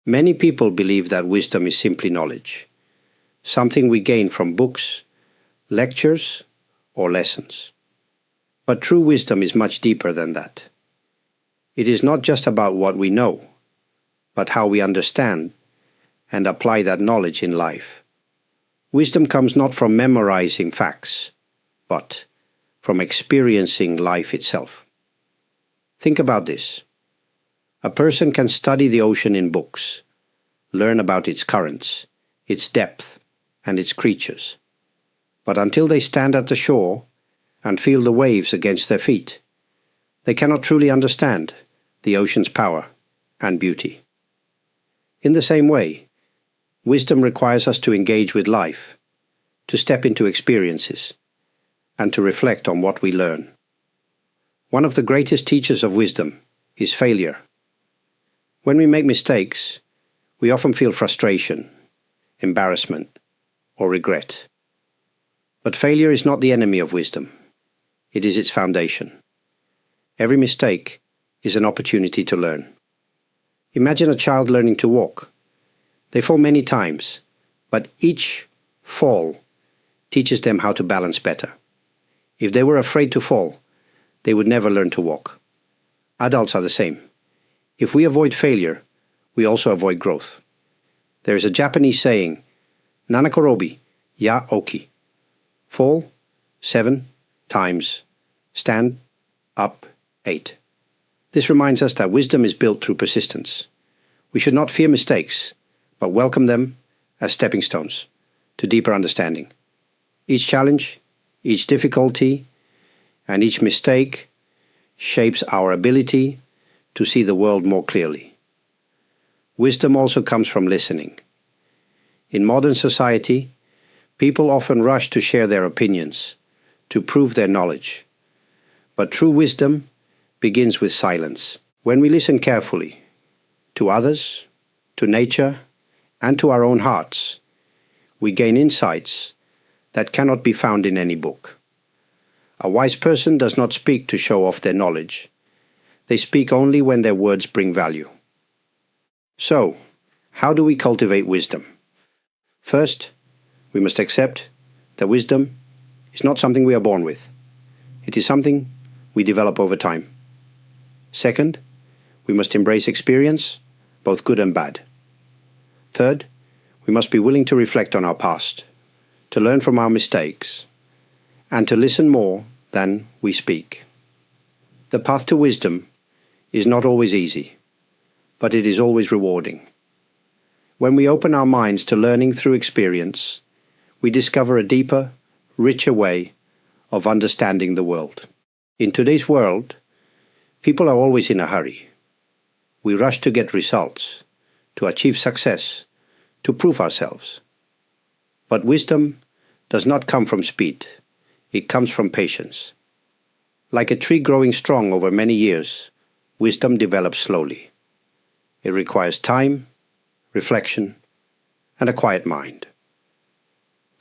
Many people believe that wisdom is simply knowledge, something we gain from books, lectures, or lessons. But true wisdom is much deeper than that. It is not just about what we know, but how we understand and apply that knowledge in life. Wisdom comes not from memorizing facts, but from experiencing life itself. Think about this. A person can study the ocean in books, learn about its currents, its depth, and its creatures. But until they stand at the shore and feel the waves against their feet, they cannot truly understand the ocean's power and beauty. In the same way, wisdom requires us to engage with life, to step into experiences, and to reflect on what we learn. One of the greatest teachers of wisdom is failure. When we make mistakes, we often feel frustration, embarrassment, or regret. But failure is not the enemy of wisdom. It is its foundation. Every mistake is an opportunity to learn. Imagine a child learning to walk. They fall many times, but each fall teaches them how to balance better. If they were afraid to fall, they would never learn to walk. Adults are the same. If we avoid failure, we also avoid growth. There is a Japanese saying, "Nanakorobi, ya oki." Fall 7 times, stand up 8. This reminds us that wisdom is built through persistence. We should not fear mistakes, but welcome them as stepping stones to deeper understanding. Each challenge, each difficulty, and each mistake shapes our ability to see the world more clearly. Wisdom also comes from listening. In modern society, people often rush to share their opinions, to prove their knowledge. But true wisdom begins with silence. When we listen carefully to others, to nature, and to our own hearts, we gain insights that cannot be found in any book. A wise person does not speak to show off their knowledge. They speak only when their words bring value. So, how do we cultivate wisdom? First, we must accept that wisdom is not something we are born with. It is something we develop over time. Second, we must embrace experience, both good and bad. Third, we must be willing to reflect on our past, to learn from our mistakes, and to listen more than we speak. The path to wisdom is not always easy, but it is always rewarding. When we open our minds to learning through experience, we discover a deeper, richer way of understanding the world. In today's world, people are always in a hurry. We rush to get results, to achieve success, to prove ourselves. But wisdom does not come from speed. It comes from patience. Like a tree growing strong over many years, wisdom develops slowly. It requires time, reflection, and a quiet mind.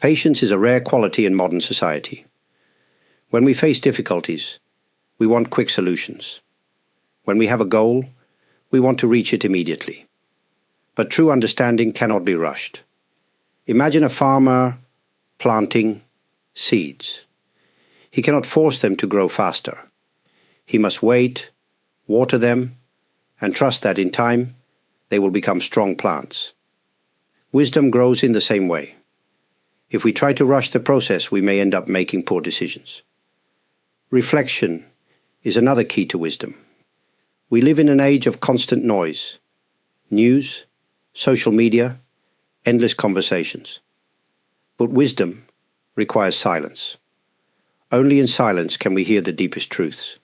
Patience is a rare quality in modern society. When we face difficulties, we want quick solutions. When we have a goal, we want to reach it immediately. But true understanding cannot be rushed. Imagine a farmer planting seeds. He cannot force them to grow faster. He must wait, water them, and trust that in time they will become strong plants. Wisdom grows in the same way. If we try to rush the process, we may end up making poor decisions. Reflection is another key to wisdom. We live in an age of constant noise, news, social media, endless conversations. But wisdom requires silence. Only in silence can we hear the deepest truths.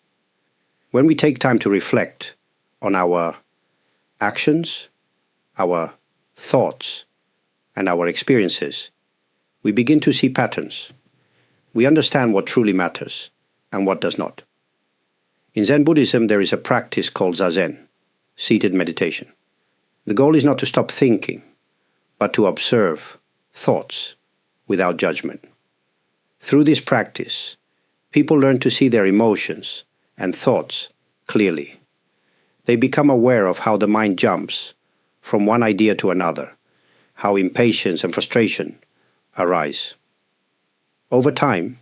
When we take time to reflect on our actions, our thoughts, and our experiences, we begin to see patterns. We understand what truly matters and what does not. In Zen Buddhism, there is a practice called Zazen, seated meditation. The goal is not to stop thinking, but to observe thoughts without judgment. Through this practice, people learn to see their emotions and thoughts clearly. They become aware of how the mind jumps from one idea to another, how impatience and frustration arise. Over time,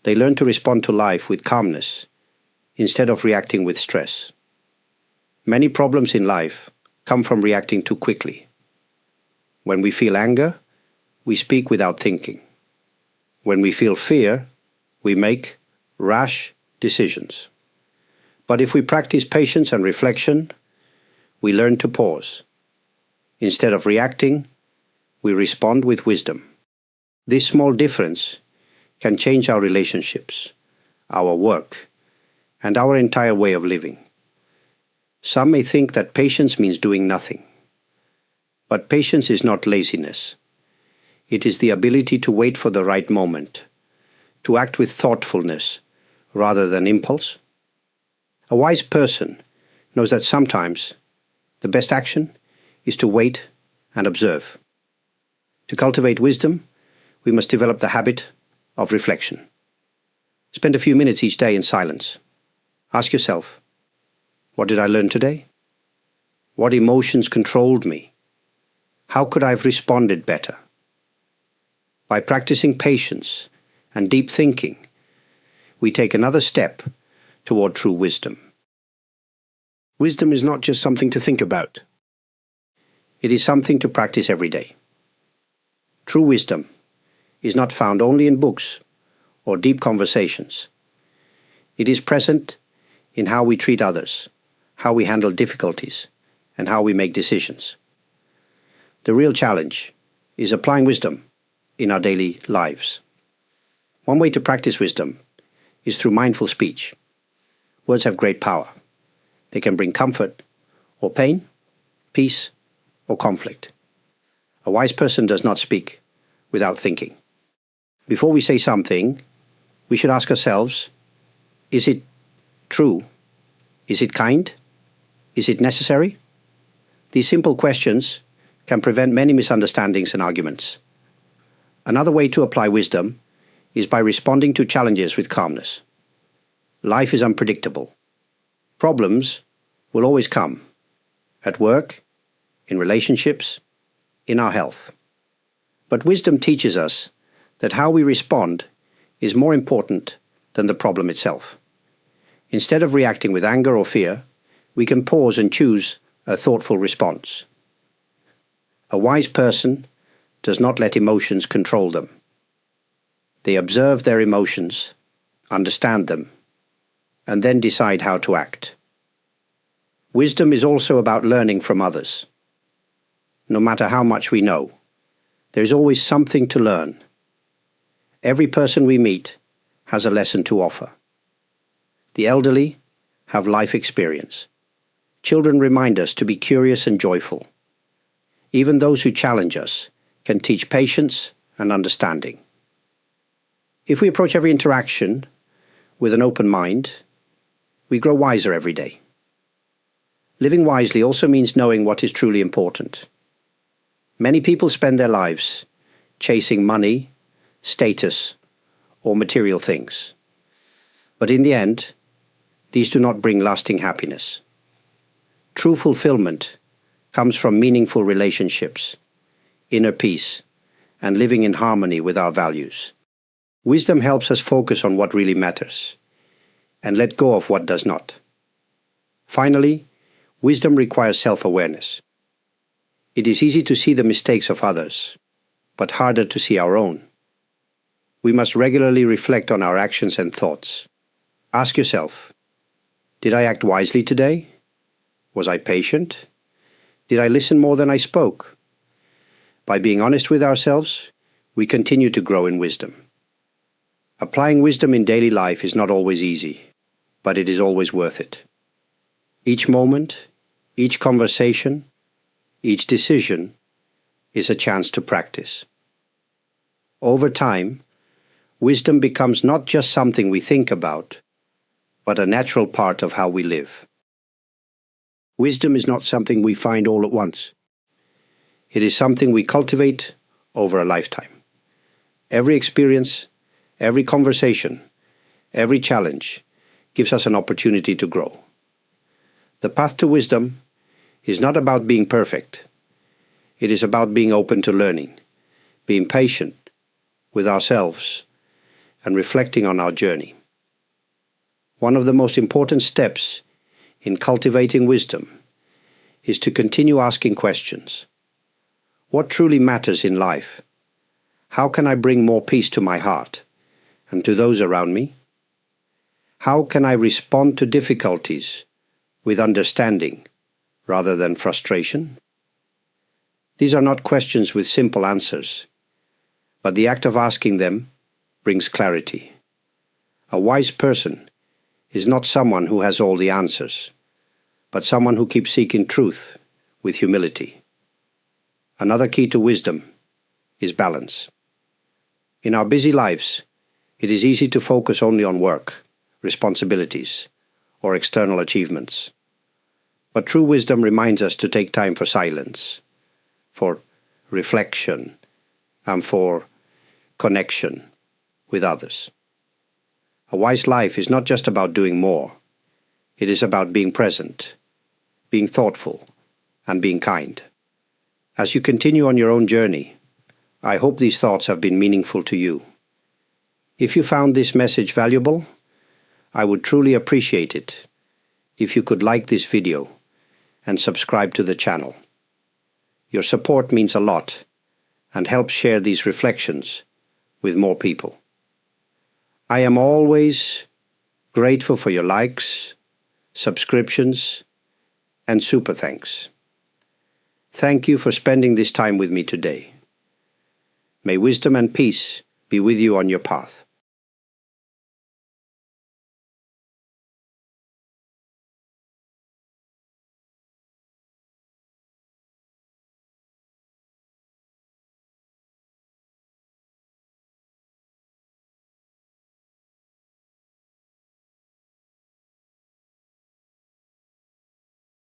they learn to respond to life with calmness instead of reacting with stress. Many problems in life come from reacting too quickly. When we feel anger, we speak without thinking. When we feel fear, we make rash decisions. But if we practice patience and reflection, we learn to pause. Instead of reacting, we respond with wisdom. This small difference can change our relationships, our work, and our entire way of living. Some may think that patience means doing nothing. But patience is not laziness. It is the ability to wait for the right moment, to act with thoughtfulness rather than impulse. A wise person knows that sometimes the best action is to wait and observe. To cultivate wisdom, we must develop the habit of reflection. Spend a few minutes each day in silence. Ask yourself, what did I learn today? What emotions controlled me? How could I have responded better? By practicing patience and deep thinking, we take another step toward true wisdom. Wisdom is not just something to think about. It is something to practice every day. True wisdom is not found only in books or deep conversations. It is present in how we treat others, how we handle difficulties, and how we make decisions. The real challenge is applying wisdom in our daily lives. One way to practice wisdom is through mindful speech. Words have great power. They can bring comfort or pain, peace or conflict. A wise person does not speak without thinking. Before we say something, we should ask ourselves, is it true? Is it kind? Is it necessary? These simple questions can prevent many misunderstandings and arguments. Another way to apply wisdom is by responding to challenges with calmness. Life is unpredictable. Problems will always come, at work, in relationships, in our health. But wisdom teaches us that how we respond is more important than the problem itself. Instead of reacting with anger or fear, we can pause and choose a thoughtful response. A wise person does not let emotions control them. They observe their emotions, understand them, and then decide how to act. Wisdom is also about learning from others. No matter how much we know, there is always something to learn. Every person we meet has a lesson to offer. The elderly have life experience. Children remind us to be curious and joyful. Even those who challenge us can teach patience and understanding. If we approach every interaction with an open mind, we grow wiser every day. Living wisely also means knowing what is truly important. Many people spend their lives chasing money, status, or material things. But in the end, these do not bring lasting happiness. True fulfillment comes from meaningful relationships, inner peace, and living in harmony with our values. Wisdom helps us focus on what really matters and let go of what does not. Finally, wisdom requires self-awareness. It is easy to see the mistakes of others, but harder to see our own. We must regularly reflect on our actions and thoughts. Ask yourself, did I act wisely today? Was I patient? Did I listen more than I spoke? By being honest with ourselves, we continue to grow in wisdom. Applying wisdom in daily life is not always easy, but it is always worth it. Each moment, each conversation, each decision is a chance to practice. Over time, wisdom becomes not just something we think about, but a natural part of how we live. Wisdom is not something we find all at once. It is something we cultivate over a lifetime. Every experience, every conversation, every challenge gives us an opportunity to grow. The path to wisdom is not about being perfect. It is about being open to learning, being patient with ourselves, and reflecting on our journey. One of the most important steps in cultivating wisdom is to continue asking questions. What truly matters in life? How can I bring more peace to my heart and to those around me? How can I respond to difficulties with understanding rather than frustration? These are not questions with simple answers, but the act of asking them brings clarity. A wise person is not someone who has all the answers, but someone who keeps seeking truth with humility. Another key to wisdom is balance. In our busy lives, it is easy to focus only on work, responsibilities, or external achievements. But true wisdom reminds us to take time for silence, for reflection, and for connection with others. A wise life is not just about doing more. It is about being present, being thoughtful, and being kind. As you continue on your own journey, I hope these thoughts have been meaningful to you. If you found this message valuable, I would truly appreciate it if you could like this video and subscribe to the channel. Your support means a lot and helps share these reflections with more people. I am always grateful for your likes, subscriptions, and super thanks. Thank you for spending this time with me today. May wisdom and peace be with you on your path.